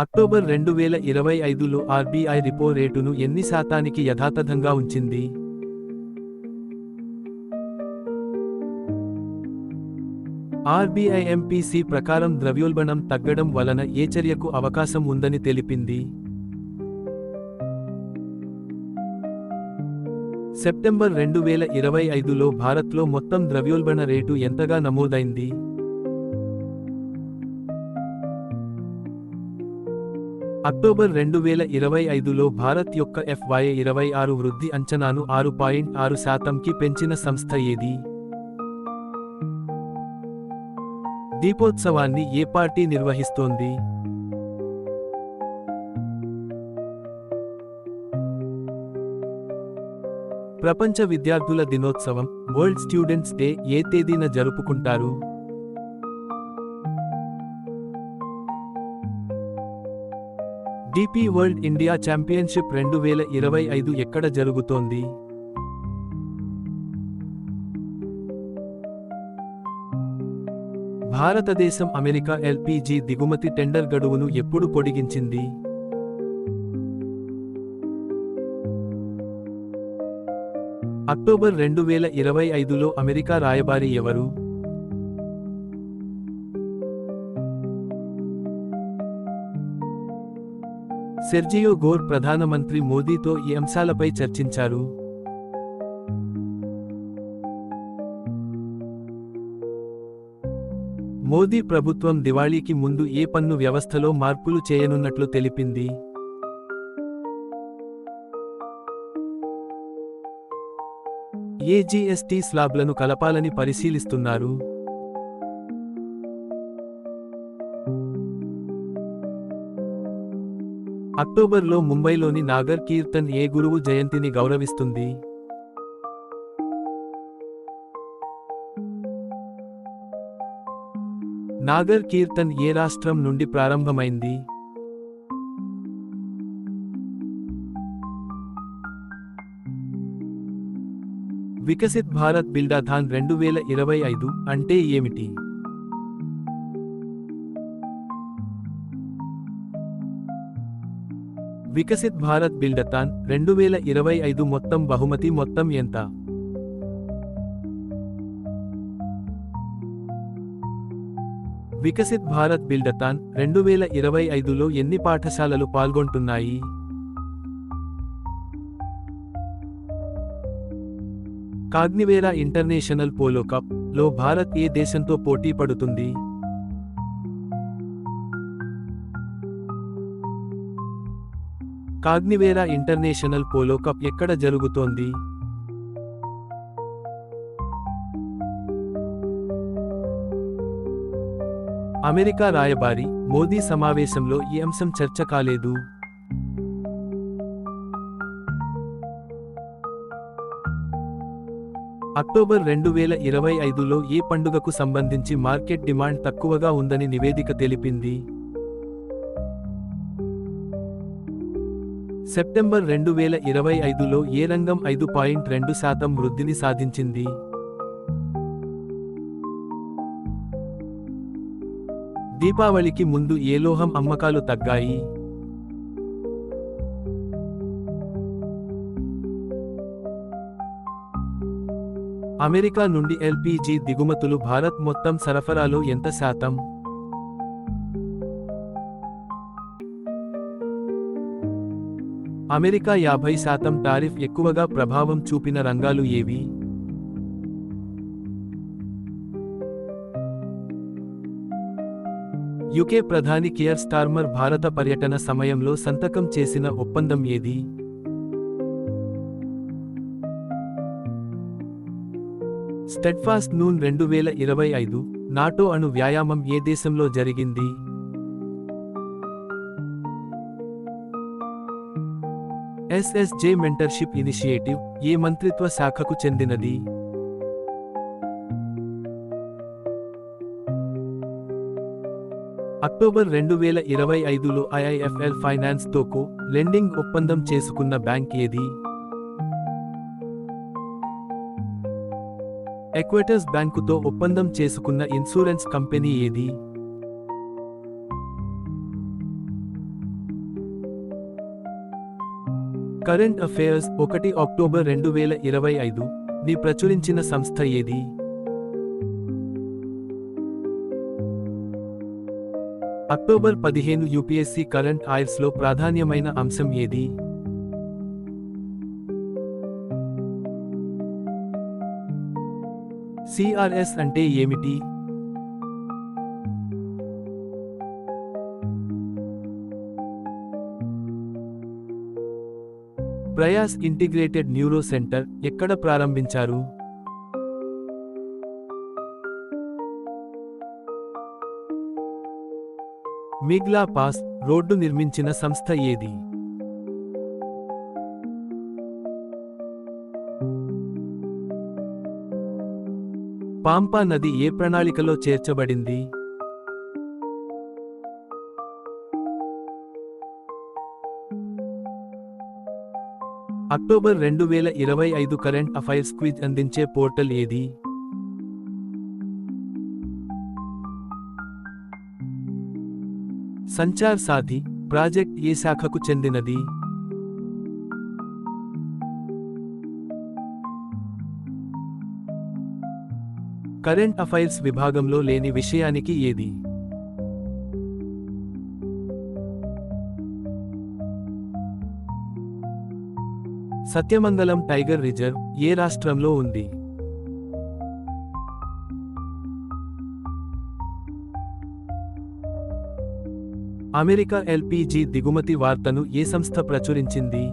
October 2025లో RBI రిపో రేటును ఎన్ని శాతానికి యథాతథంగా ఉంచింది? ఆర్బీఐ ఎంపీసీ ప్రకారం ద్రవ్యోల్బణం తగ్గడం వలన ఏ చర్యకు అవకాశం ఉందని తెలిపింది. సెప్టెంబర్ 2025లో భారత్లో మొత్తం ద్రవ్యోల్బణ రేటు ఎంతగా నమోదైంది? అక్టోబర్ 2025లో భారత్ యొక్క FY26 వృద్ధి అంచనాను 6.6%కి పెంచిన సంస్థ ఏది? దీపోత్సవాన్ని ఏ పార్టీ నిర్వహిస్తోంది? ప్రపంచ విద్యార్థుల దినోత్సవం వరల్డ్ స్టూడెంట్స్ డే ఏ తేదీన జరుపుకుంటారు? DP వరల్డ్ ఇండియా ఛాంపియన్షిప్ 2025 ఎక్కడ జరుగుతోంది? భారతదేశం అమెరికా LPG దిగుమతి టెండర్ గడువును ఎప్పుడు పొడిగించింది? అక్టోబర్ 2025లో అమెరికా రాయబారి ఎవరు? సెర్జియో గోర్ ప్రధానమంత్రి మోదీతో ఈ అంశాలపై చర్చించారు. మోదీ ప్రభుత్వం దివాళీకి ముందు ఏ పన్ను వ్యవస్థలో మార్పులు చేయనున్నట్లు తెలిపింది. ఏ GST స్లాబ్లను కలపాలని పరిశీలిస్తున్నారు? అక్టోబర్లో ముంబైలోని నాగర్ కీర్తన్ ఏ గురువు జయంతిని గౌరవిస్తుంది? నాగర్ కీర్తన్ ఏ రాష్ట్రం నుండి ప్రారంభమైంది? వికసిత్ భారత్ బిల్డాథాన్ 2025 అంటే ఏమిటి? వికసిత్ భారత్ బిల్డథాన్ 2025 మొత్తం బహుమతి మొత్తం ఎంత? వికసిత్ భారత్ బిల్డథాన్ 2025లో ఎన్ని పాఠశాలలు పాల్గొంటున్నాయి? కాగ్నివేరా ఇంటర్నేషనల్ పోలో కప్ లో భారత్ ఏ దేశంతో పోటీ పడుతుంది? కాగ్నివేరా ఇంటర్నేషనల్ పోలో కప్ ఎక్కడ జరుగుతోంది? అమెరికా రాయబారి మోదీ సమావేశంలో ఈ అంశం చర్చ కాలేదు. అక్టోబర్ 2025లో ఏ పండుగకు సంబంధించి మార్కెట్ డిమాండ్ తక్కువగా ఉందని నివేదిక తెలిపింది? సెప్టెంబర్ 2025లో ఏ రంగం 5.2% వృద్ధిని సాధించింది? దీపావళికి ముందు ఏ లోహం అమ్మకాలు తగ్గాయి? అమెరికా నుండి LPG దిగుమతులు భారత్ మొత్తం సరఫరాలో ఎంత శాతం? అమెరికా 50% టారిఫ్ ఎక్కువగా ప్రభావం చూపిన రంగాలు ఏవి? యుకే ప్రధాని కియర్ స్టార్మర్ భారత పర్యటన సమయంలో సంతకం చేసిన ఒప్పందం ఏది? స్టెడ్ఫాస్ట్ నూన్ 2025 నాటో అణు వ్యాయామం ఏ దేశంలో జరిగింది? SSJ మెంటర్షిప్ ఇనిషియేటివ్ ఏ మంత్రిత్వ శాఖకు చెందినది? అక్టోబర్ 2025లో IIFL ఫైనాన్స్ తో లెండింగ్ ఒప్పందం చేసుకున్న బ్యాంక్ ఏది? ఎక్వెటస్ బ్యాంకుతో ఒప్పందం చేసుకున్న ఇన్సూరెన్స్ కంపెనీ ఏది? కరెంట్ అఫైర్స్ 1 అక్టోబర్ 2025 ని ప్రచురించిన సంస్థ ఏది? అక్టోబర్ 15 యూపీఎస్సీ కరెంట్ అఫైర్స్లో ప్రాధాన్యమైన అంశం ఏది? సిఆర్ఎస్ అంటే ఏమిటి? ప్రయాస్ ఇంటిగ్రేటెడ్ న్యూరో సెంటర్ ఎక్కడ ప్రారంభించారు? మిగ్లా పాస్ రోడ్డు నిర్మించిన సంస్థ ఏది? పాంపా నది ఏ ప్రణాళికలో చేర్చబడింది? అక్టోబర్ 2025 కరెంట్ అఫైర్స్ క్విజ్ అందించే పోర్టల్ ఏది? సంచార్ సాథి ప్రాజెక్ట్ ఏ శాఖకు చెందినది? కరెంట్ అఫైర్స్ విభాగంలో లేని విషయానికి ఏది? సత్యమంగళం టైగర్ రిజర్వ్ ఏ రాష్ట్రంలో ఉంది? అమెరికా ఎల్పీజీ దిగుమతి వార్తను ఏ సంస్థ ప్రచురించింది?